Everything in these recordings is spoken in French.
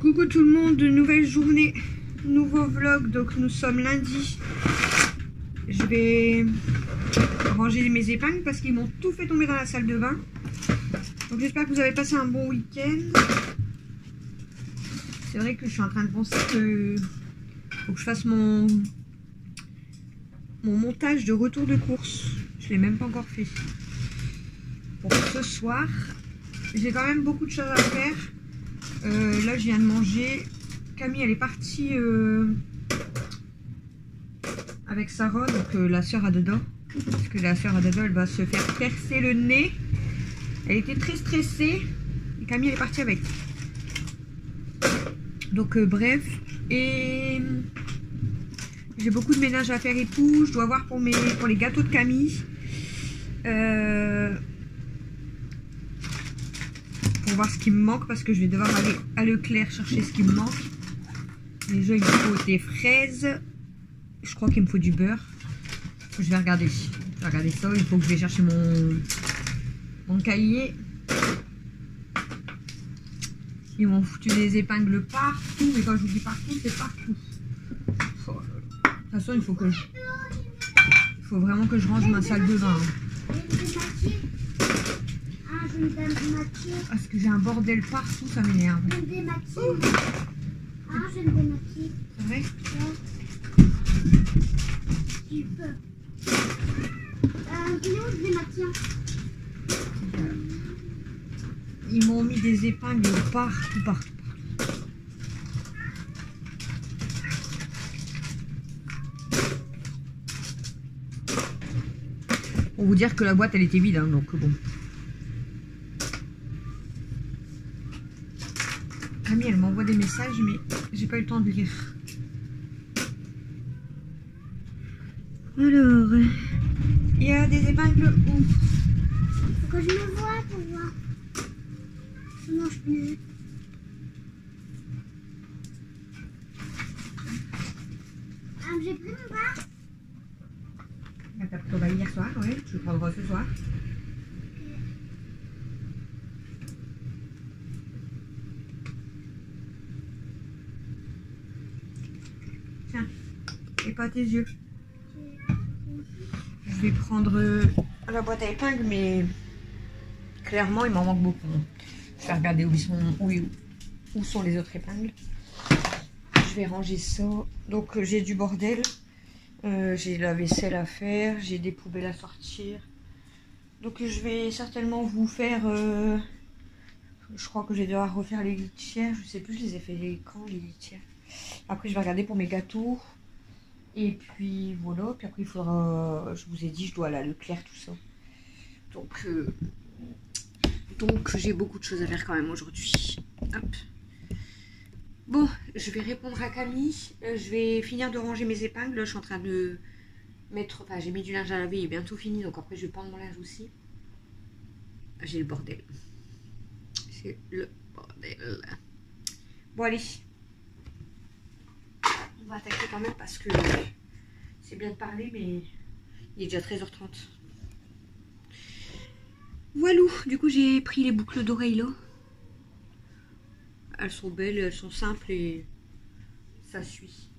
Coucou tout le monde, nouvelle journée, nouveau vlog. Donc nous sommes lundi. Je vais ranger mes épingles parce qu'ils m'ont tout fait tomber dans la salle de bain. Donc j'espère que vous avez passé un bon week-end. C'est vrai que je suis en train de penser que faut que je fasse mon montage de retour de course. Je l'ai même pas encore fait. Pour ce soir, j'ai quand même beaucoup de choses à faire. Là je viens de manger. Camille elle est partie avec Sarah, donc la soeur à Dodo, parce que la soeur à Dodo elle va se faire percer le nez. Elle était très stressée et Camille elle est partie avec. Donc bref, et j'ai beaucoup de ménage à faire et tout. Je dois voir pour les gâteaux de Camille. Pour voir ce qui me manque, parce que je vais devoir aller à Leclerc chercher ce qui me manque. Déjà il me faut des fraises. Je crois qu'il me faut du beurre. Je vais regarder. Ça. Il faut que je vais chercher mon cahier. Ils m'ont foutu des épingles partout. Mais quand je vous dis partout, c'est partout. Oh, de toute façon, il faut vraiment que je range ma salle de bain. Parce que j'ai un bordel partout, ça m'énerve. Je me démaquille. Je me démaquille. C'est vrai? Tu peux. Il est où le démaquillant? Ils m'ont mis des épingles partout. Pour vous dire que la boîte elle était vide, hein, donc bon. Camille elle m'envoie des messages mais j'ai pas eu le temps de lire. Alors, il y a des épingles où? Faut que je me voie pour voir. Je mange plus. J'ai pris mon bar. T'as travaillé hier soir, oui, tu le prendras ce soir. Tiens, et pas tes yeux. Je vais prendre la boîte à épingles, mais clairement il m'en manque beaucoup. Je vais regarder où sont les autres épingles. Je vais ranger ça. Donc j'ai du bordel. J'ai la vaisselle à faire, j'ai des poubelles à sortir. Donc je vais certainement vous faire... je crois que je vais devoir refaire les litières. Je sais plus, je les ai fait quand les litières. Après je vais regarder pour mes gâteaux. Et puis voilà, puis après il faudra... Je vous ai dit, je dois aller à Leclerc, tout ça. Donc j'ai beaucoup de choses à faire quand même aujourd'hui. Hop. Bon, je vais répondre à Camille. Je vais finir de ranger mes épingles. Je suis en train de mettre... Enfin, j'ai mis du linge à laver, il est bientôt fini. Donc après, je vais prendre mon linge aussi. J'ai le bordel. C'est le bordel. Bon, allez. On va attaquer quand même parce que c'est bien de parler, mais il est déjà 13h30. Voilà. Du coup, j'ai pris les boucles d'oreilles là. Elles sont belles, elles sont simples et ça suit.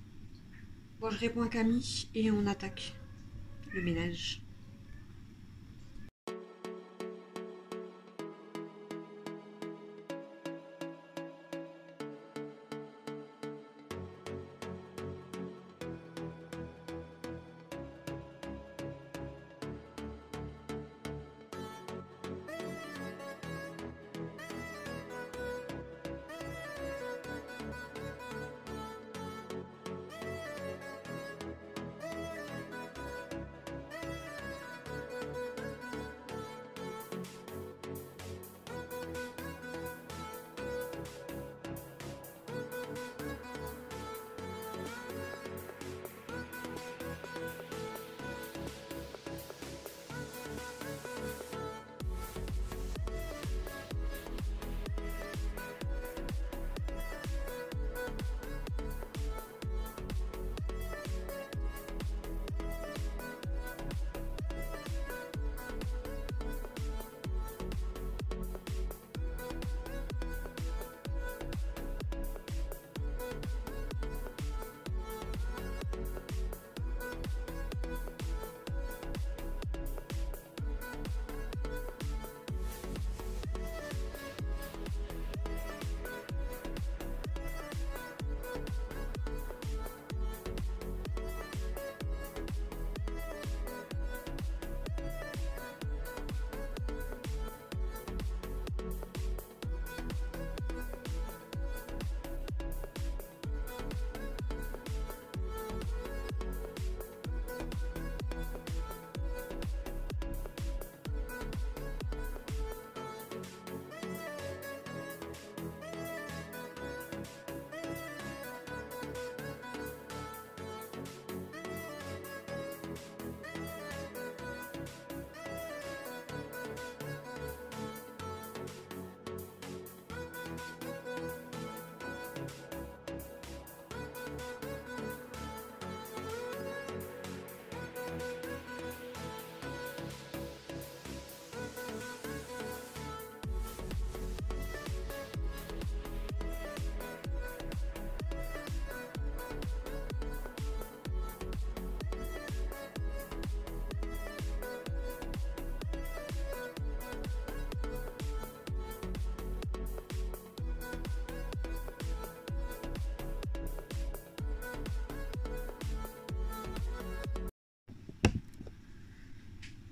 Bon, je réponds à Camille et on attaque le ménage.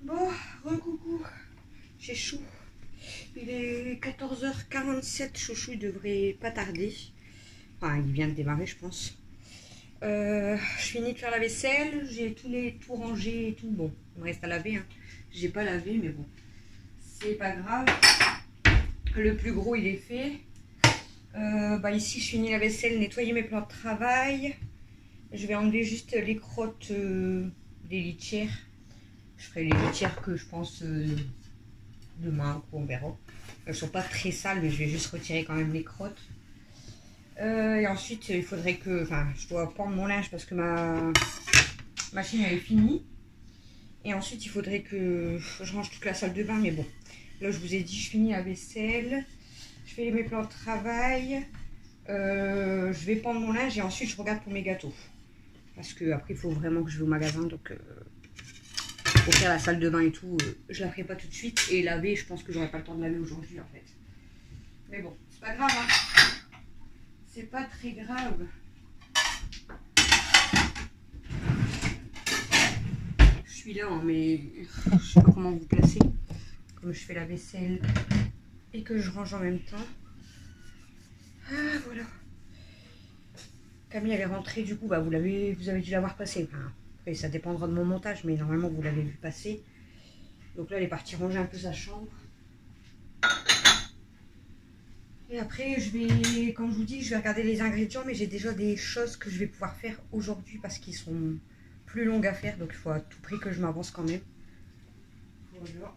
Bon, recoucou. J'ai chaud. Il est 14h47. Chouchou, il devrait pas tarder. Enfin, il vient de démarrer, je pense. Je finis de faire la vaisselle. J'ai tout rangé et tout. Bon, il me reste à laver. Hein. J'ai pas lavé, mais bon. C'est pas grave. Le plus gros, il est fait. Ici, je finis la vaisselle, nettoyer mes plans de travail. Je vais enlever juste les crottes des litières. Je ferai les litières que je pense demain, on verra. Elles sont pas très sales, mais je vais juste retirer quand même les crottes. Et ensuite, il faudrait que... Enfin, je dois prendre mon linge parce que ma machine, elle est finie. Et ensuite, il faudrait que je range toute la salle de bain, mais bon. Là, je vous ai dit, je finis la vaisselle. Je fais mes plans de travail. Je vais prendre mon linge et ensuite, je regarde pour mes gâteaux. Parce que après il faut vraiment que je vais au magasin. Donc, pour faire la salle de bain et tout, je la ferai pas tout de suite. Et laver, je pense que j'aurai pas le temps de laver aujourd'hui, en fait. Mais bon, c'est pas grave, hein. C'est pas très grave. Je suis là, hein, mais je sais pas comment vous placer. Comme je fais la vaisselle et que je range en même temps. Ah, voilà. Camille, elle est rentrée, du coup, bah, vous avez dû l'avoir passé. Enfin, après, ça dépendra de mon montage, mais normalement, vous l'avez vu passer. Donc là, elle est partie ranger un peu sa chambre. Et après, je vais, comme je vous dis, je vais regarder les ingrédients, mais j'ai déjà des choses que je vais pouvoir faire aujourd'hui parce qu'ils sont plus longues à faire. Donc, il faut à tout prix que je m'avance quand même. Voilà.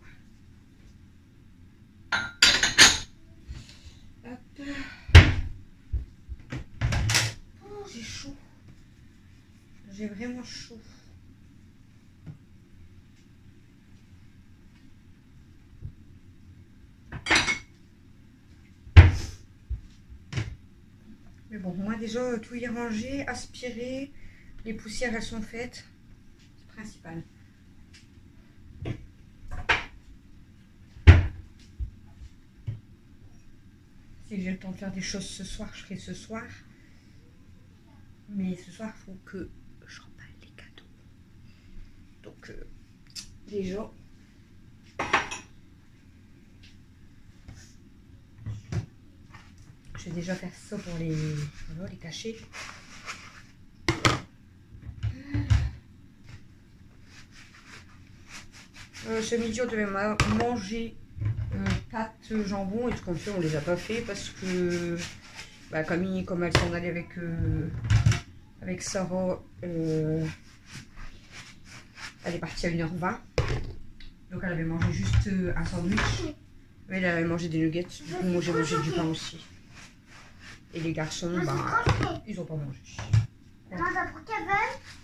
Hop. Oh, j'ai chaud. J'ai vraiment chaud. Mais bon, moi déjà, tout est rangé, aspiré. Les poussières, elles sont faites. C'est principal. Si j'ai le temps de faire des choses ce soir, je ferai ce soir. Mais ce soir, il faut que je remballe les cadeaux. Donc, déjà... Je vais déjà faire ça pour les cacher. Ce midi, on devait manger pâtes, jambon et tout comme ça. On les a pas fait parce que Camille, comme elle s'en allait avec Sarah, elle est partie à 1h20. Donc elle avait mangé juste un sandwich. Mais elle avait mangé des nuggets. Du coup, moi j'ai mangé du pain aussi. Et les garçons, ils ont pas mangé. Pour Kevin,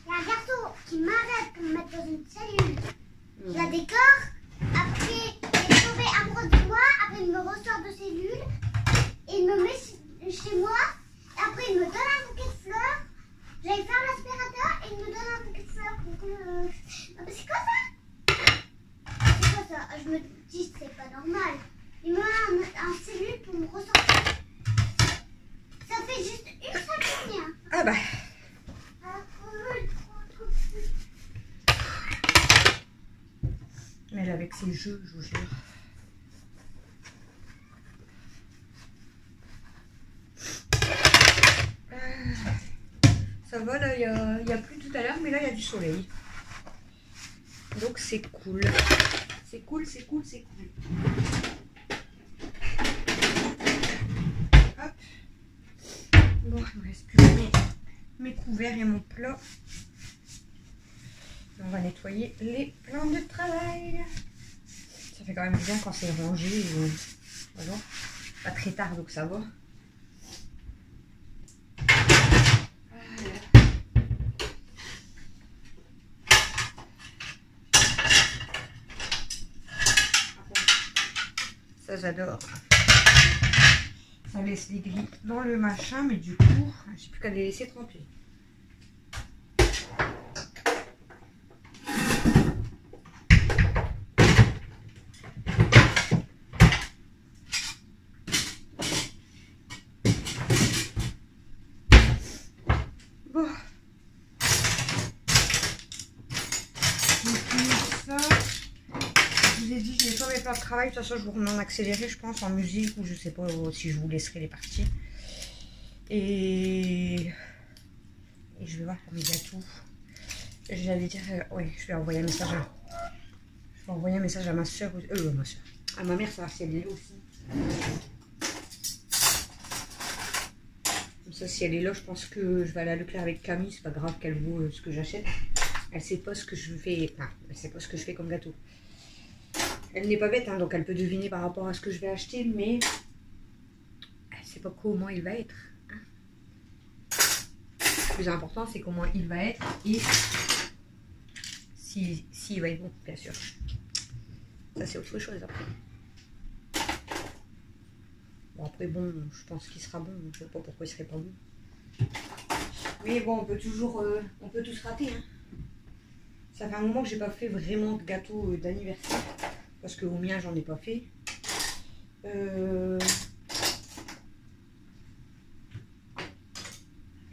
il y a un garçon qui m'arrête pour me mettre dans une cellule. Je la décore. Après, il est tombé amoureux de moi. Après, il me ressort de cellule. Et il me met chez moi. Et après, il me donne un bouquet de fleurs. J'allais faire l'aspirateur et il me donne un bouquet de fleurs. Donc, c'est quoi ça? C'est quoi ça? Je me dis, c'est pas normal. Il me met en cellule pour me ressortir. Ça fait juste une seconde. Hein. Ah bah. Mais elle avec ses jeux, je vous jure. Ça va, là, il y a plu tout à l'heure, mais là, il y a du soleil. Donc, c'est cool. C'est cool, c'est cool, c'est cool. Hop. Bon, il me reste plus mes couverts et mon plat. On va nettoyer les plans de travail. Ça fait quand même bien quand c'est rangé. Voilà. Pas très tard, donc ça va. Ça, j'adore. Ça laisse les grilles dans le machin, mais du coup, j'ai plus qu'à les laisser tremper. Bon. Je finis ça. vous ai dit, je nettoie mes plans de travail. De toute façon, je vous remets en accéléré, je pense, en musique, ou je sais pas si je vous laisserai les parties. Et je vais voir pour mes gâteaux. J'allais dire, ouais, je vais envoyer un message à... Je vais envoyer un message à ma soeur, à ma mère, savoir si elle est là aussi. Comme ça, si elle est là, je pense que je vais aller à Leclerc avec Camille. C'est pas grave qu'elle vaut ce que j'achète. Elle sait pas ce que je fais. Enfin, elle sait pas ce que je fais comme gâteau. Elle n'est pas bête, hein, donc elle peut deviner par rapport à ce que je vais acheter, mais elle sait pas comment il va être. Hein. Le plus important, c'est comment il va être et si il va être bon, bien sûr. Ça, c'est autre chose après. Bon, après, bon, je pense qu'il sera bon. Je sais pas pourquoi il serait pas bon. Mais bon, on peut toujours, on peut tous rater. Hein. Ça fait un moment que j'ai pas fait vraiment de gâteau d'anniversaire. Parce que au mien, j'en ai pas fait.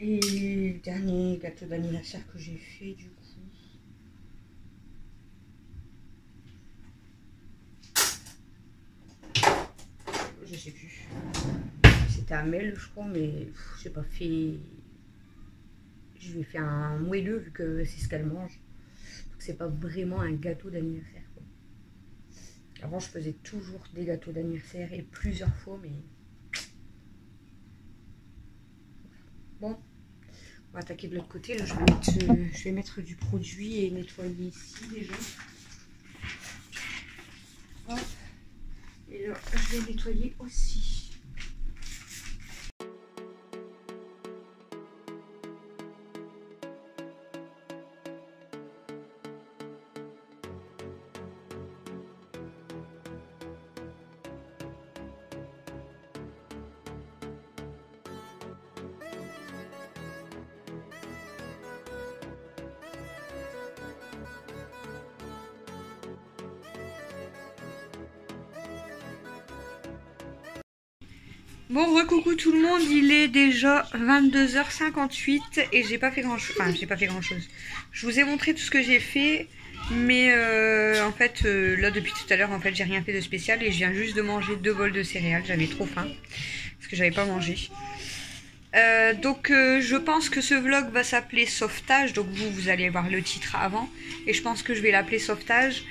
Et le dernier gâteau d'anniversaire que j'ai fait, du coup. Je sais plus. C'était un Mel, je crois, mais j'ai pas fait. Je lui ai fait un moelleux vu que c'est ce qu'elle mange. Donc c'est pas vraiment un gâteau d'anniversaire. Avant, je faisais toujours des gâteaux d'anniversaire et plusieurs fois, mais bon, on va attaquer de l'autre côté. Là, je vais mettre du produit et nettoyer ici déjà. Hop. Et là, je vais nettoyer aussi. Bon, recoucou tout le monde, il est déjà 22h58 et j'ai pas fait grand chose. Enfin, j'ai pas fait grand chose. Je vous ai montré tout ce que j'ai fait, mais en fait, là depuis tout à l'heure, en fait, j'ai rien fait de spécial et je viens juste de manger 2 bols de céréales. J'avais trop faim parce que j'avais pas mangé. Donc, je pense que ce vlog va s'appeler Sauvetage. Donc, vous allez voir le titre avant et je pense que je vais l'appeler Sauvetage.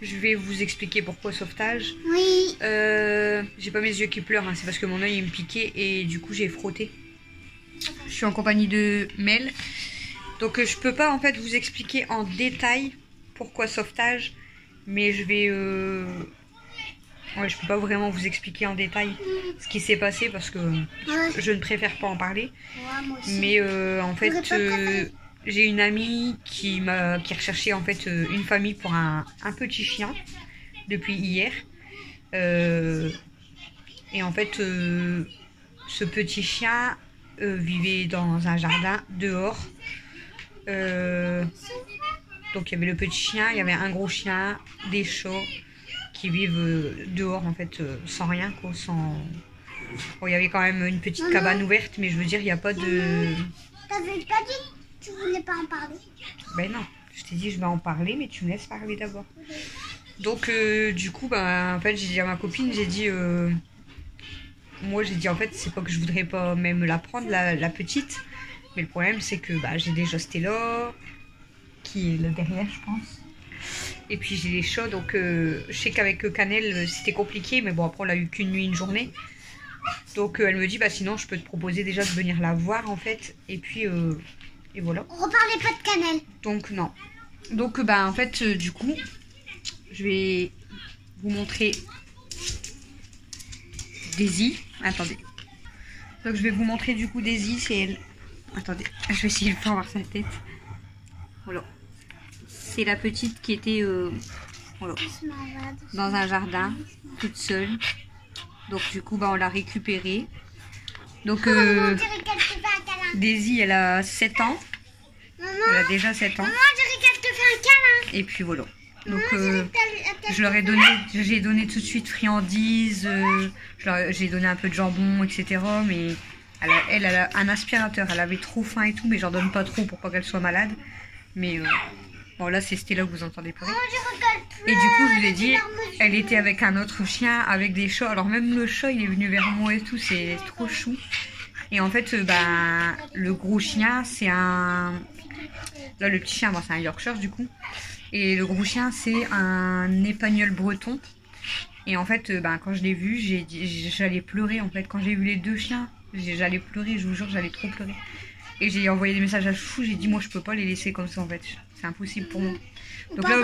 Je vais vous expliquer pourquoi sauvetage. Oui. J'ai pas mes yeux qui pleurent, hein, c'est parce que mon œil il me piquait et du coup j'ai frotté. Je suis en compagnie de Mel. Donc je peux pas en fait vous expliquer en détail pourquoi sauvetage. Mais je vais... Ouais, je peux pas vraiment vous expliquer en détail ce qui s'est passé parce que je ne préfère pas en parler. Ouais, moi aussi. Mais en fait... j'ai une amie qui recherchait en fait une famille pour un petit chien depuis hier. Et en fait, ce petit chien vivait dans un jardin dehors. Donc il y avait le petit chien, il y avait un gros chien, des chats qui vivent dehors en fait sans rien quoi, sans... Bon, il y avait quand même une petite cabane ouverte, mais je veux dire il n'y a pas de... T'avais pas dit que tu voulais pas en parler? Ben non, je t'ai dit je vais en parler, mais tu me laisses parler d'abord. Donc du coup, ben, en fait j'ai dit à ma copine, j'ai dit... moi j'ai dit en fait c'est pas que je voudrais pas même la prendre, la petite. Mais le problème c'est que bah, j'ai déjà Stella, qui est là derrière je pense. Et puis j'ai les chats, donc je sais qu'avec Cannelle c'était compliqué, mais bon après on l'a eu qu'une nuit, une journée. Donc elle me dit bah sinon je peux te proposer déjà de venir la voir en fait. Et puis et voilà. On reparlait pas de Cannelle. Donc non. Donc bah en fait du coup je vais vous montrer Daisy. Attendez. Donc je vais vous montrer du coup Daisy, c'est elle. Attendez, je vais essayer de faire voir sa tête. Voilà. C'est la petite qui était voilà, dans un jardin, toute seule. Donc du coup, bah, on l'a récupérée. Donc Daisy, elle a 7 ans. Maman, elle a déjà 7 ans. Maman, on dirait qu'elle te fait un câlin. Et puis voilà. Donc Maman, je leur ai donné, j'ai donné tout de suite friandises. J'ai donné un peu de jambon, etc. Mais elle a un aspirateur. Elle avait trop faim et tout, mais j'en donne pas trop pour pas qu'elle soit malade. Mais Bon, là, c'est Stella que vous entendez pleurer. Maman, je regarde plus. Et du coup, je vous ai dit, elle était avec un autre chien, avec des chats. Alors même le chat, il est venu vers moi et tout, c'est trop chou. Et en fait, bah, le gros chien, c'est un... Là, le petit chien, bon, c'est un Yorkshire du coup. Et le gros chien, c'est un Épagneul breton. Et en fait, bah, quand je l'ai vu, j'allais pleurer en fait. Quand j'ai vu les deux chiens, j'allais pleurer, je vous jure, j'allais trop pleurer. Et j'ai envoyé des messages à Chou, j'ai dit moi je peux pas les laisser comme ça en fait. C'est impossible pour moi. Donc là,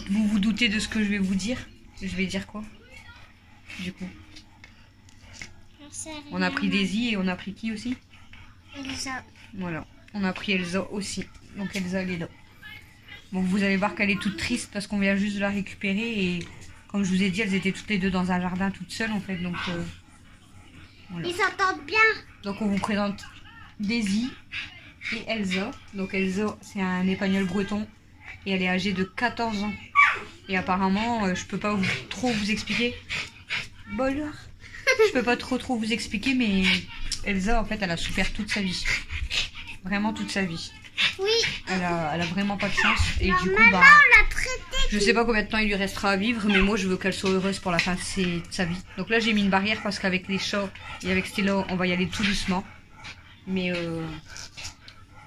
vous doutez de ce que je vais vous dire. Je vais dire quoi du coup? On a pris Daisy et on a pris qui aussi? Elsa. Voilà, on a pris Elsa aussi. Donc Elsa elle est là. Bon, vous allez voir qu'elle est toute triste parce qu'on vient juste de la récupérer. Et comme je vous ai dit, elles étaient toutes les deux dans un jardin toutes seules en fait. Donc voilà. Ils s'entendent bien. Donc on vous présente Daisy et Elsa. Donc Elsa c'est un Épagneul breton et elle est âgée de 14 ans. Et apparemment je peux pas trop vous expliquer. Bonjour. Je peux pas trop vous expliquer, mais Elsa en fait elle a souffert toute sa vie. Vraiment toute sa vie. Oui. Elle a vraiment pas de chance. Et Alors, du coup maman, bah, on l'a traité. je sais pas combien de temps il lui restera à vivre, mais moi je veux qu'elle soit heureuse pour la fin de sa vie. Donc là j'ai mis une barrière parce qu'avec les chats et avec Stella on va y aller tout doucement. Mais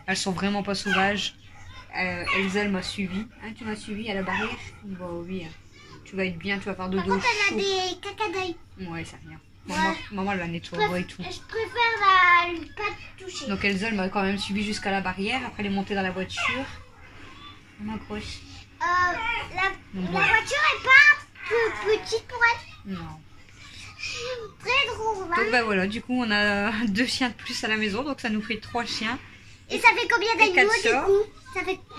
elles sont vraiment pas sauvages. Elsa elle m'a suivi. Hein, tu m'as suivi à la barrière? Bah oui. Tu vas être bien, tu vas faire de Par dos contre, elle a chaud. des caca d'œil. Ouais, ça vient. Ouais. Maman elle la nettoie et tout. Je préfère ne pas toucher. Donc Elsa elle m'a quand même suivi jusqu'à la barrière. Après elle est montée dans la voiture. On m'accroche. La voiture est pas petite pour elle. Non. Très drôle. Hein. Donc bah voilà, du coup on a 2 chiens de plus à la maison. Donc ça nous fait 3 chiens. Et ça fait combien d'animaux du chats. coup?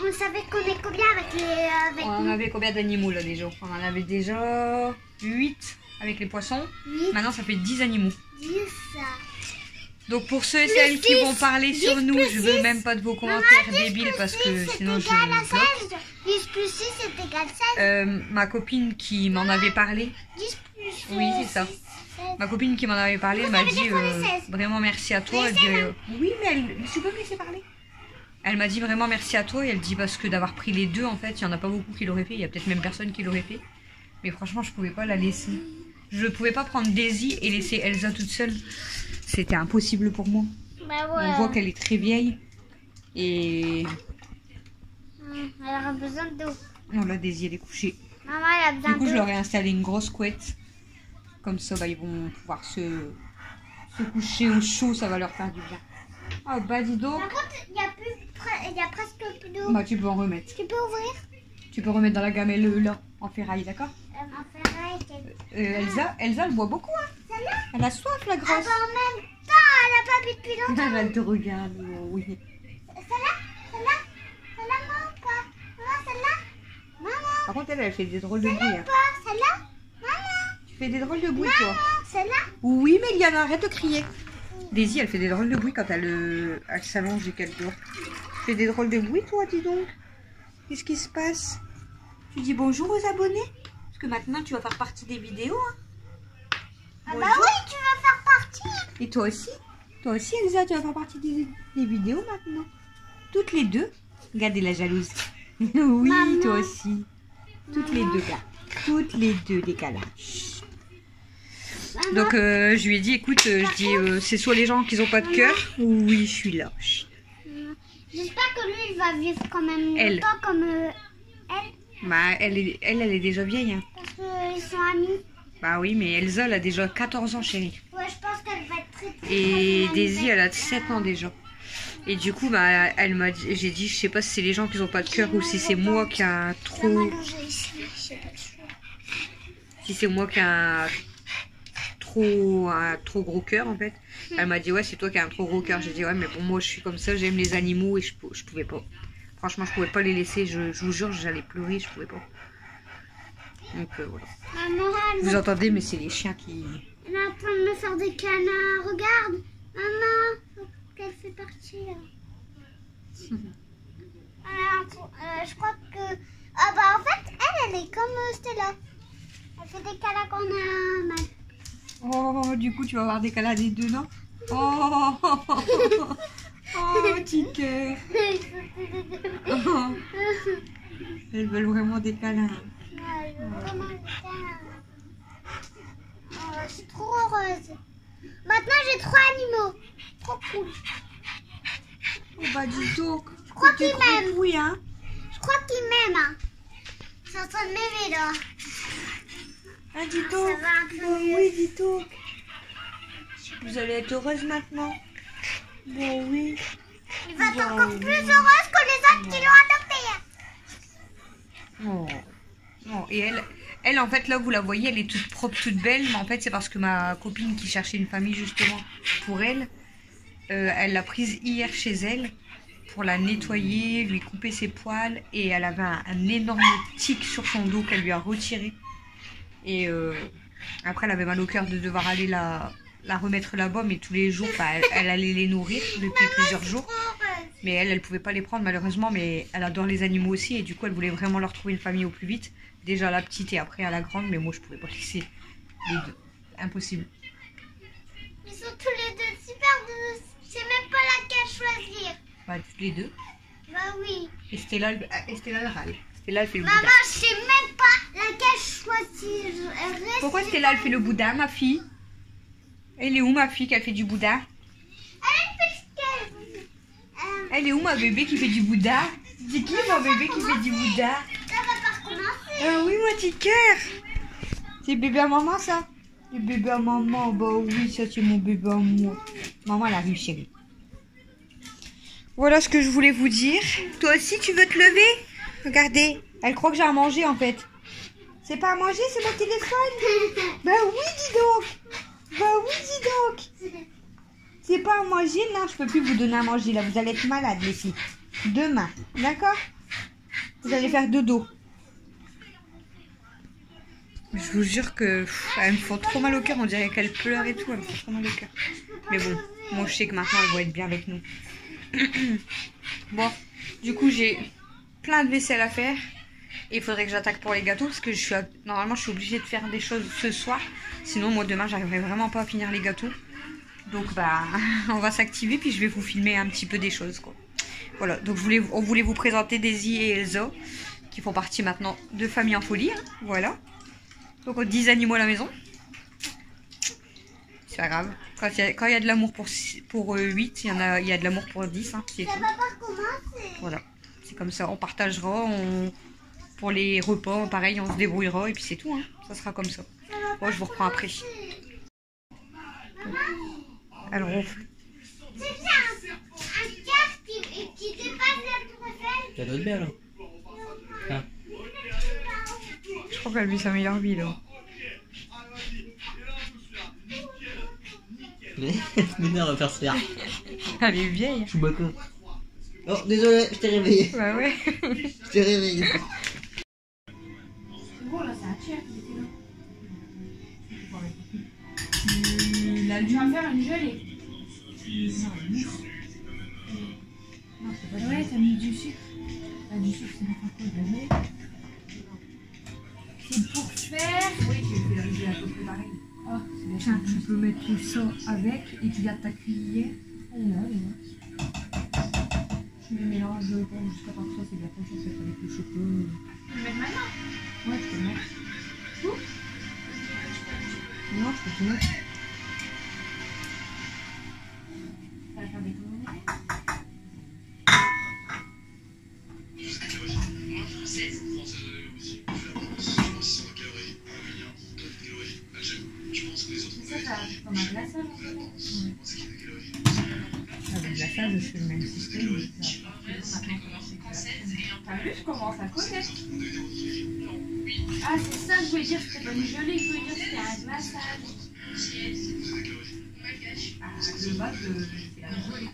On savait qu'on est combien avec les... On en avait combien d'animaux là déjà? On en avait déjà 8 avec les poissons. 8, Maintenant ça fait 10 animaux. 10, ça. Donc pour ceux et celles qui vont parler sur nous, je veux même pas de vos commentaires débiles parce que sinon je égal à bloque. 16. 10 plus 6 c'est égal à 16. Ma copine qui m'en avait parlé, 10 plus 6. oui c'est ça. 16. Ma copine qui m'en avait parlé Ça m'a veut dit dire qu'on est 16. vraiment merci à toi. Elle dit, oui mais tu peux me laisser parler. Elle m'a dit vraiment merci à toi et elle dit parce que d'avoir pris les deux en fait, il y en a pas beaucoup qui l'auraient fait, il y a peut-être même personne qui l'aurait fait. Mais franchement je pouvais pas la laisser. Je pouvais pas prendre Daisy et laisser Elsa toute seule. C'était impossible pour moi. Bah ouais. On voit qu'elle est très vieille et Elle aura besoin d'eau. non là Daisy elle est couchée. Maman elle a besoin Du coup je d'eau. leur ai installé une grosse couette. Comme ça bah, ils vont pouvoir se coucher au chaud, ça va leur faire du bien. Oh bah dis donc. Par contre il y a presque plus d'eau. Bah tu peux en remettre. Tu peux ouvrir? Tu peux remettre dans la gamelle là, en ferraille, d'accord? Elsa elle boit beaucoup hein. Celle-là? Elle a soif la Ah grosse. bah en même temps elle a pas bu depuis longtemps. Elle te regarde, oui. Celle-là? Maman pas. Maman celle-là? Maman Par contre elle fait des drôles de bruit. Hein. pas. Celle-là? Maman. Tu fais des drôles de bruit toi. Celle-là? Oui mais Liana, arrête de crier. Daisy elle fait des drôles de bruit quand elle s'allonge et qu'elle dort. Tu fais des drôles de bruit toi, dis donc. Qu'est-ce qui se passe? Tu dis bonjour aux abonnés? Parce que maintenant tu vas faire partie des vidéos. Hein. Ah bah oui tu vas faire partie. Et toi aussi? Toi aussi Elsa, tu vas faire partie des vidéos maintenant. Toutes les deux. Regardez la jalouse. Oui, Maman. toi aussi. Toutes les deux, gars. Toutes les deux, les gars là. Maman. Donc je lui ai dit, écoute, je dis, c'est soit les gens qui n'ont pas de cœur, ou oui, je suis là. J'espère que lui il va vivre quand même Elle. longtemps comme elle. Bah, elle est déjà vieille. Hein. Parce qu'ils sont amis. Bah oui, mais Elsa, elle a déjà 14 ans, chérie. Ouais je pense qu'elle va être très très Et très Daisy, bien. elle a 7 ans déjà. Et du coup, bah, elle m'a dit, j'ai dit, je sais pas si c'est les gens qui n'ont pas de cœur ou si c'est moi qui a Je vais trop... m'allonger ici, j'ai pas le choix. Si c'est moi qui a un trop gros cœur en fait. Elle m'a dit ouais c'est toi qui as un trop gros cœur. J'ai dit ouais mais bon moi je suis comme ça, j'aime les animaux et je pouvais pas. Franchement je pouvais pas les laisser, je vous jure j'allais pleurer, je pouvais pas. Donc voilà. Maman, Vous entendez mais c'est les chiens qui... elle est en train de me faire des canards. Regarde. Maman, faut qu'elle fait partie là. Je crois que... Ah bah en fait, elle est comme Stella. Elle fait des câlins qu'on a mal. Oh du coup tu vas avoir des câlins des deux non? Oh oh petit cœur. Oh. Elles veulent vraiment des câlins. Ouais, je veux vraiment des câlins. Oh, je suis trop heureuse. Maintenant, j'ai 3 animaux. Trop cool. Oh bah dis donc. Je crois qu'ils m'aiment. Oui, hein. Je crois qu'ils m'aiment. Hein. Ils sont en train de m'aimer là. Ah, dis Ça donc. va un peu Bon, mieux. oui, dis donc. Vous allez être heureuse maintenant. Bon, oui. Il va être Bah, encore oui. plus heureuse que les autres qui l'ont adopté. Oh. Oh. Et elle, en fait, là, vous la voyez, elle est toute propre, toute belle. Mais en fait, c'est parce que ma copine qui cherchait une famille, justement, pour elle, elle l'a prise hier chez elle pour la nettoyer, lui couper ses poils. Et elle avait un énorme tic sur son dos qu'elle lui a retiré. Et après, elle avait mal au cœur de devoir aller la remettre là-bas. Mais tous les jours, bah, elle allait les nourrir depuis plusieurs jours. Mais elle pouvait pas les prendre malheureusement, mais elle adore les animaux aussi et du coup elle voulait vraiment leur trouver une famille au plus vite. Déjà la petite et après à la grande, mais moi je pouvais pas laisser les deux. Impossible. Ils sont tous les deux super douces. Je sais même pas laquelle choisir. Bah toutes les deux. Bah oui. Et Stella elle râle. Stella elle fait le Maman, boudin. je sais même pas laquelle choisir. Pourquoi Stella elle fait le boudin, ma fille? Elle est où ma fille qu'elle fait du boudin? Elle est où ma bébé qui fait du boudin? C'est qui mon bébé qui fait du boudin? Ça va pas recommencer. Ah oui, mon petit cœur. C'est bébé à maman, ça? Le bébé à maman, bah oui, ça c'est mon bébé à moi. Maman, elle arrive, chérie. Voilà ce que je voulais vous dire. Toi aussi, tu veux te lever? Regardez, elle croit que j'ai à manger, en fait. C'est pas à manger, c'est mon téléphone. Bah oui, dis donc. Bah oui, dis donc. C'est pas à manger, non, je peux plus vous donner à manger, là. Vous allez être malade, les filles. Demain, d'accord? Vous allez faire dodo. Je vous jure que elles me font trop mal au cœur. On dirait qu'elles pleurent et tout. Elles me font trop mal au cœur. Mais bon, moi je sais que maintenant elles vont être bien avec nous. Bon, du coup j'ai plein de vaisselle à faire. Et il faudrait que j'attaque pour les gâteaux. Parce que normalement je suis obligée de faire des choses ce soir. Sinon moi demain j'arriverai vraiment pas à finir les gâteaux. Donc bah on va s'activer. Puis je vais vous filmer un petit peu des choses quoi. Voilà, donc on voulait vous présenter Daisy et Elsa. Qui font partie maintenant de Famille en Folie. Hein, voilà. Donc 10 animaux à la maison. C'est pas grave. Quand il y a de l'amour pour 8, il y a de l'amour pour 10. Hein, Ça va pas recommencer. voilà. C'est comme ça. On partagera. Pour les repas, pareil, on se débrouillera. Et puis c'est tout. Hein. Ça sera comme ça. Bon, je vous reprends après. Alors on fait. C'est bien un casque qui dépasse la tour Eiffel. Ça doit être bien là. Ah. Je crois qu'elle vit sa meilleure vie là. Mais on va faire ça. Elle est vieille. Je suis bâtard. Oh, désolé, je t'ai réveillé. Bah ouais. Je t'ai réveillé. Bon là, c'est un tiers qui était là. Tu vas faire une gelée. Non, c'est pas ouais, t'as mis du sucre. Ah, du sucre, c'est n'importe quoi, de la gelée. C'est pour faire. Oui, tu fais la gelée à peu près pareil. Oh, tiens, tu peux mettre tout ça avec et tu gardes ta cuillère. Allez là. Tu le mélanges jusqu'à part ça, c'est bien comme ça, c'est avec le chocolat. Tu peux le mettre maintenant? Ouais, tu peux le mettre. Tout? Non, je peux tout mettre. Ça va faire des commandes. Comme un glaçage en fait. Avec le glaçage, je fais le même système. T'as vu, je commence à connaître. Ah, c'est ça que je voulais dire, c'était pas une gelée, je voulais dire c'était un glaçage. Le bas, c'est la gelée.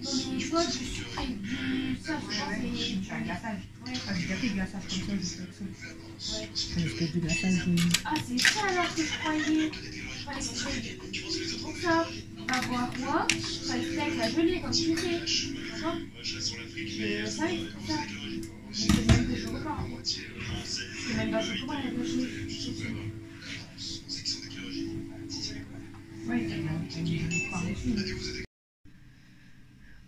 Non, mais je vois du sucre et du ça, je crois que c'est. C'est un glaçage. Ouais, j'ai déjà fait glaçage comme ça, juste avec ça. Ouais. Parce que du glaçage. Ah, c'est ça alors que je croyais. Je croyais que c'était pour ça. Avoir quoi? Je croyais que c'était avec la gelée, comme tu fais. D'accord? Je savais que c'était ça. Mais c'est même des chocolats. C'est même pas chocolat avec la gelée. Ouais, t'as mis par-dessus.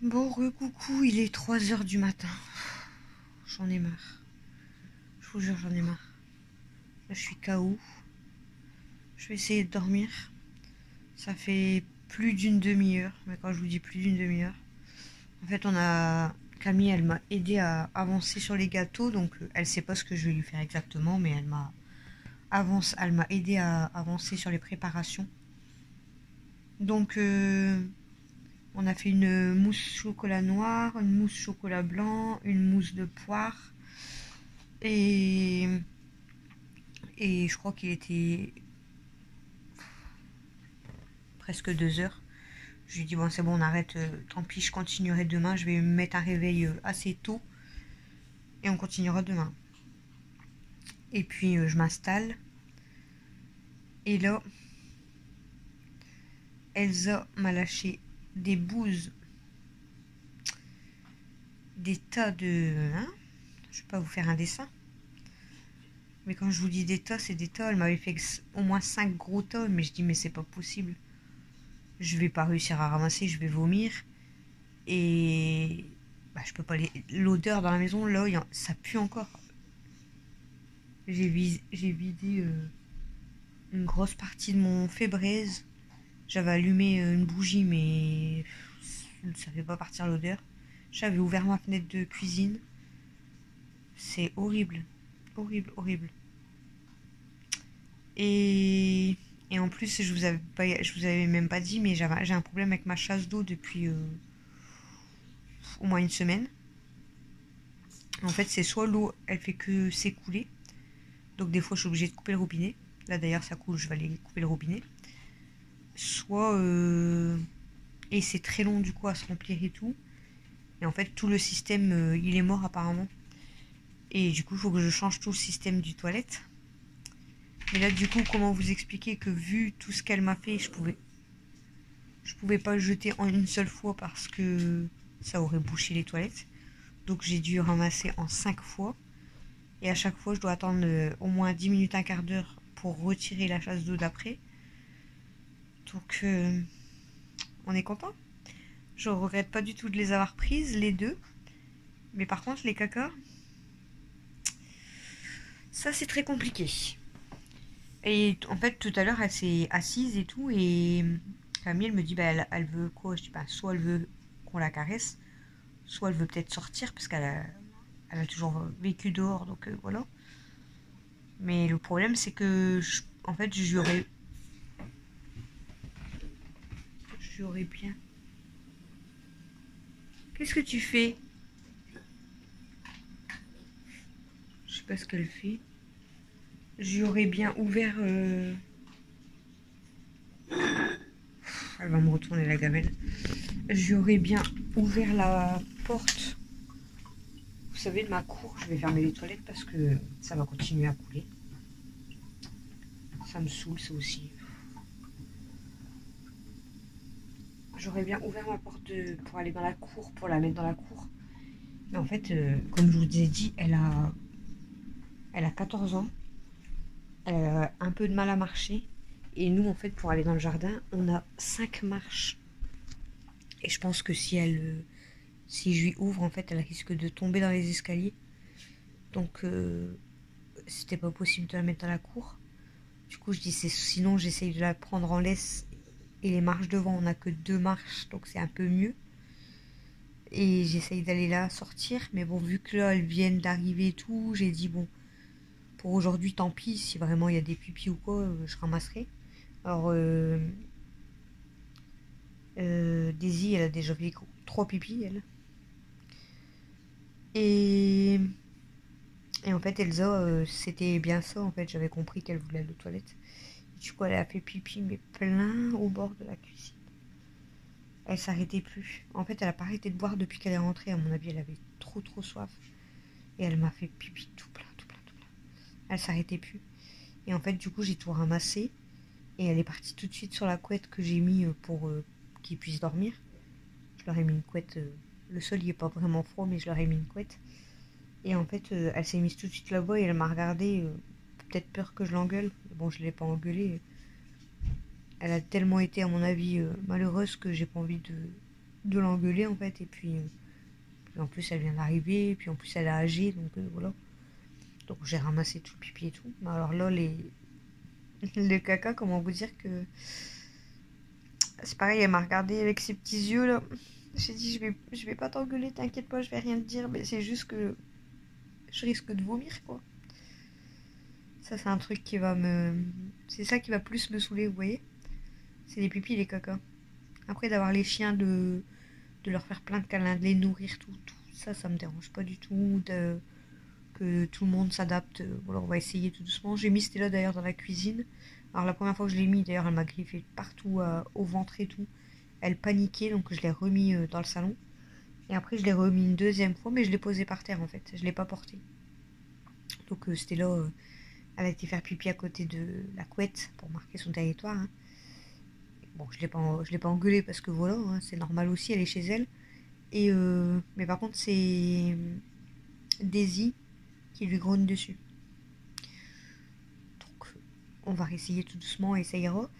Bon, coucou, il est 3 h du matin. J'en ai marre. Je vous jure, j'en ai marre. Là, je suis KO. Je vais essayer de dormir. Ça fait plus d'une demi-heure. Mais quand je vous dis plus d'une demi-heure, en fait, Camille, elle m'a aidé à avancer sur les gâteaux. Donc, elle sait pas ce que je vais lui faire exactement, mais elle m'a aidé à avancer sur les préparations. Donc, on a fait une mousse chocolat noir, une mousse chocolat blanc, une mousse de poire. Et je crois qu'il était presque 2 heures. Je lui ai dit, bon, c'est bon, on arrête. Tant pis, je continuerai demain. Je vais me mettre un réveil assez tôt. Et on continuera demain. Et puis, je m'installe. Et là, Elsa m'a lâché des bouses. Des tas de... Hein, je vais pas vous faire un dessin. Mais quand je vous dis des tas, c'est des tas. Elle m'avait fait au moins 5 gros tas. Mais je dis, mais c'est pas possible. Je vais pas réussir à ramasser, je vais vomir. Et... Bah, je peux pas les... L'odeur dans la maison, là, ça pue encore. J'ai vidé une grosse partie de mon fait braise. J'avais allumé une bougie, mais ça fait pas partir l'odeur. J'avais ouvert ma fenêtre de cuisine. C'est horrible. Horrible, horrible. Et en plus, je vous avais même pas dit, mais j'ai un problème avec ma chasse d'eau depuis au moins une semaine. En fait, c'est soit l'eau, elle fait que s'écouler. Donc des fois, je suis obligée de couper le robinet. Là, d'ailleurs, ça coule, je vais aller couper le robinet. Soit... Et c'est très long, du coup, à se remplir et tout. Et en fait, tout le système, il est mort, apparemment. Et du coup, il faut que je change tout le système du toilette. Mais là, du coup, comment vous expliquer que vu tout ce qu'elle m'a fait, je pouvais pas le jeter en une seule fois parce que ça aurait bouché les toilettes. Donc j'ai dû ramasser en 5 fois. Et à chaque fois, je dois attendre au moins 10 minutes, un quart d'heure pour retirer la chasse d'eau d'après. Donc, on est content. Je regrette pas du tout de les avoir prises, les deux. Mais par contre, les cacas, ça c'est très compliqué. Et en fait, tout à l'heure, elle s'est assise et tout. Et Camille, elle me dit, bah, elle veut quoi? Je dis, bah, soit elle veut qu'on la caresse, soit elle veut peut-être sortir, parce qu'elle a toujours vécu dehors, donc voilà. Mais le problème, c'est que, en fait, j'aurais bien... Qu'est-ce que tu fais? Je sais pas ce qu'elle fait. J'aurais bien ouvert... Elle va me retourner la gamelle. J'aurais bien ouvert la porte, vous savez, de ma cour. Je vais fermer les toilettes parce que ça va continuer à couler. Ça me saoule, ça aussi. J'aurais bien ouvert ma porte pour aller dans la cour, pour la mettre dans la cour. Mais en fait, comme je vous ai dit, elle a 14 ans. Elle a un peu de mal à marcher. Et nous, en fait, pour aller dans le jardin, on a 5 marches. Et je pense que si je lui ouvre, en fait, elle risque de tomber dans les escaliers. Donc, c'était pas possible de la mettre dans la cour. Du coup, je dis, sinon, j'essaye de la prendre en laisse. Et les marches devant, on n'a que 2 marches, donc c'est un peu mieux. Et j'essaye d'aller là, sortir. Mais bon, vu que là, elles viennent d'arriver et tout, j'ai dit, bon, pour aujourd'hui, tant pis. Si vraiment il y a des pipis ou quoi, je ramasserai. Alors, Daisy, elle a déjà fait 3 pipis, elle. Et en fait, Elsa, c'était bien ça, en fait. J'avais compris qu'elle voulait aller aux toilettes. Du coup, elle a fait pipi, mais plein au bord de la cuisine. Elle s'arrêtait plus. En fait, elle a pas arrêté de boire depuis qu'elle est rentrée. À mon avis, elle avait trop soif. Et elle m'a fait pipi tout plein. Elle s'arrêtait plus. Et en fait, du coup, j'ai tout ramassé. Et elle est partie tout de suite sur la couette que j'ai mis pour qu'ils puissent dormir. Je leur ai mis une couette. Le sol, il est pas vraiment froid, mais je leur ai mis une couette. Et en fait, elle s'est mise tout de suite là-bas et elle m'a regardé. Peut-être peur que je l'engueule. Bon, je l'ai pas engueulée. Elle a tellement été, à mon avis, malheureuse que j'ai pas envie de l'engueuler, en fait. Et puis Puis en plus, elle vient d'arriver, puis en plus, elle est âgée, donc voilà. Donc j'ai ramassé tout le pipi et tout. Mais alors là, le caca, comment vous dire que... C'est pareil, elle m'a regardé avec ses petits yeux là. J'ai dit, je vais pas t'engueuler, t'inquiète pas, je vais rien te dire, mais c'est juste que je risque de vomir, quoi. Ça, c'est un truc qui va me... C'est ça qui va plus me saouler, vous voyez. C'est les pipis et les caca. Après, d'avoir les chiens, de leur faire plein de câlins, de les nourrir, tout ça me dérange pas du tout. Que tout le monde s'adapte. Voilà, on va essayer tout doucement. J'ai mis Stella d'ailleurs dans la cuisine. Alors la première fois que je l'ai mis, d'ailleurs, elle m'a griffé partout au ventre et tout. Elle paniquait, donc je l'ai remis dans le salon. Et après, je l'ai remis une deuxième fois, mais je l'ai posé par terre en fait. Je l'ai pas porté. Donc Stella, elle a été faire pipi à côté de la couette pour marquer son territoire. Hein. Bon, je l'ai pas engueulée parce que voilà, hein, c'est normal aussi, elle est chez elle. Et mais par contre, c'est Daisy qui lui grogne dessus. Donc, on va réessayer tout doucement et ça ira.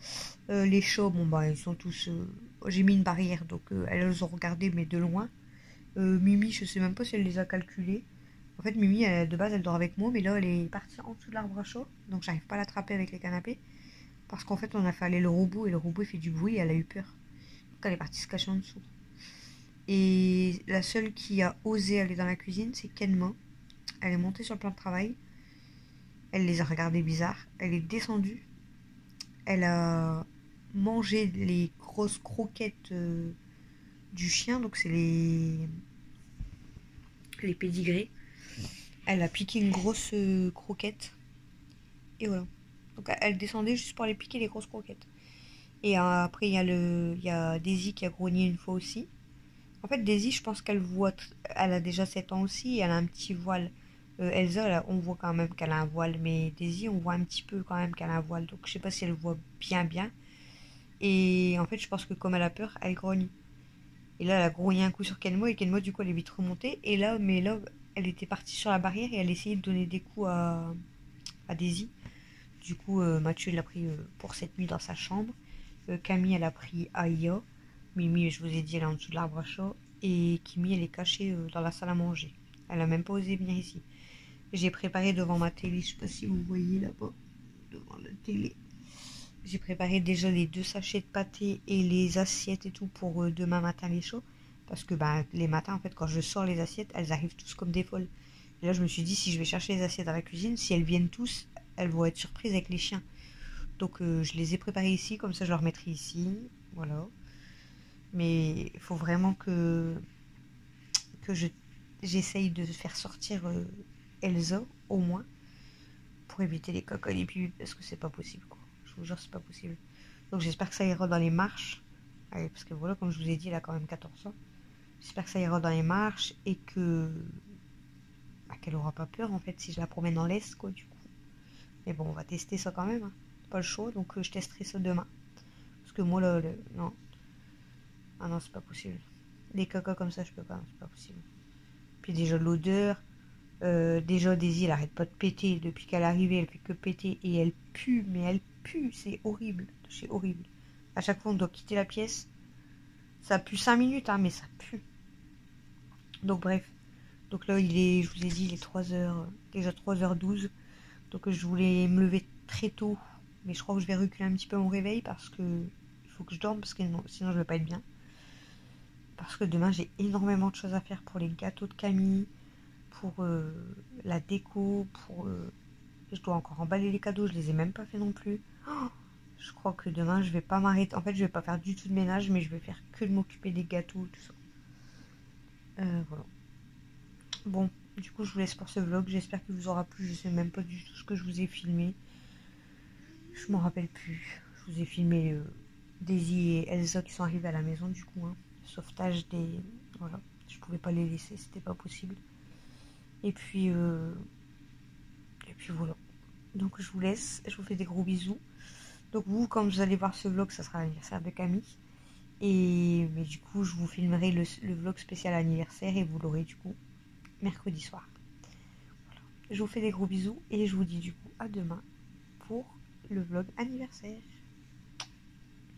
Les chats, bon bah, ils sont tous... J'ai mis une barrière, donc elles ont regardé, mais de loin. Mimi, je sais même pas si elle les a calculés. En fait, Mimi, de base, elle dort avec moi, mais là, elle est partie en dessous de l'arbre à chat, donc j'arrive pas à l'attraper avec les canapés. Parce qu'en fait, on a fait aller le robot, et le robot, il fait du bruit, et elle a eu peur. Donc, elle est partie se cacher en dessous. Et la seule qui a osé aller dans la cuisine, c'est Kenma. Elle est montée sur le plan de travail. Elle les a regardés bizarres. Elle est descendue. Elle a mangé les grosses croquettes du chien. Donc c'est les pédigrés. Elle a piqué une grosse croquette. Et voilà. Donc elle descendait juste pour aller piquer les grosses croquettes. Et après il y a Daisy qui a grogné une fois aussi. En fait, Daisy, je pense qu'elle elle a déjà 7 ans aussi, et elle a un petit voile. Elsa, on voit quand même qu'elle a un voile, mais Daisy, on voit un petit peu quand même qu'elle a un voile. Donc je sais pas si elle voit bien. Et en fait, je pense que comme elle a peur, elle grogne. Et là, elle a grogné un coup sur Kenmo, et Kenmo, du coup, elle est vite remontée. Et là, elle était partie sur la barrière et elle essayait de donner des coups à Daisy. Du coup, Mathieu l'a pris pour cette nuit dans sa chambre. Camille, elle a pris Aya. Mimi, je vous ai dit, elle est en dessous de l'arbre à chat. Et Kimi, elle est cachée dans la salle à manger. Elle a même pas osé venir ici. J'ai préparé devant ma télé, je sais pas si vous voyez là-bas, devant la télé. J'ai préparé déjà les 2 sachets de pâté et les assiettes et tout pour demain matin les chats. Parce que les matins, en fait, quand je sors les assiettes, elles arrivent tous comme des folles. Et là, je me suis dit, si je vais chercher les assiettes dans la cuisine, si elles viennent tous, elles vont être surprises avec les chiens. Donc, je les ai préparées ici, comme ça, je leur mettrai ici. Voilà. Mais il faut vraiment que j'essaye de faire sortir Elsa, au moins, pour éviter les caca et les pubs, parce que c'est pas possible, quoi. Je vous jure, c'est pas possible. Donc j'espère que ça ira dans les marches. Allez, parce que voilà, comme je vous ai dit, elle a quand même 14 ans. J'espère que ça ira dans les marches et qu'elle aura pas peur, en fait, si je la promène dans l'Est, quoi, du coup. Mais bon, on va tester ça quand même, hein. Pas le choix, donc je testerai ça demain. Parce que moi, là, non. Ah non, c'est pas possible. Les caca comme ça, je peux pas, c'est pas possible. Puis déjà l'odeur, déjà Daisy, elle arrête pas de péter. Depuis qu'elle est arrivée, elle fait que péter et elle pue, mais elle pue, c'est horrible. C'est horrible. À chaque fois, on doit quitter la pièce. Ça pue 5 minutes, hein, mais ça pue. Donc bref. Donc là, je vous ai dit, il est 3h, déjà 3h12. Donc je voulais me lever très tôt. Mais je crois que je vais reculer un petit peu mon réveil parce que il faut que je dorme parce que sinon je vais pas être bien. Parce que demain j'ai énormément de choses à faire pour les gâteaux de Camille, pour la déco, je dois encore emballer les cadeaux, je les ai même pas fait non plus. Oh, je crois que demain je vais pas m'arrêter. En fait, je vais pas faire du tout de ménage, mais je vais faire que de m'occuper des gâteaux, tout ça. Voilà. Bon, du coup je vous laisse pour ce vlog. J'espère qu'il vous aura plu. Je sais même pas du tout ce que je vous ai filmé. Je m'en rappelle plus. Je vous ai filmé Daisy et Elsa qui sont arrivés à la maison du coup. Hein. Sauvetage des... Voilà. Je pouvais pas les laisser, c'était pas possible. Et puis voilà. Donc je vous laisse. Je vous fais des gros bisous. Donc vous, quand vous allez voir ce vlog, ça sera l'anniversaire de Camille. Mais du coup, je vous filmerai le vlog spécial anniversaire et vous l'aurez du coup mercredi soir. Voilà. Je vous fais des gros bisous et je vous dis du coup à demain pour le vlog anniversaire.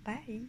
Bye!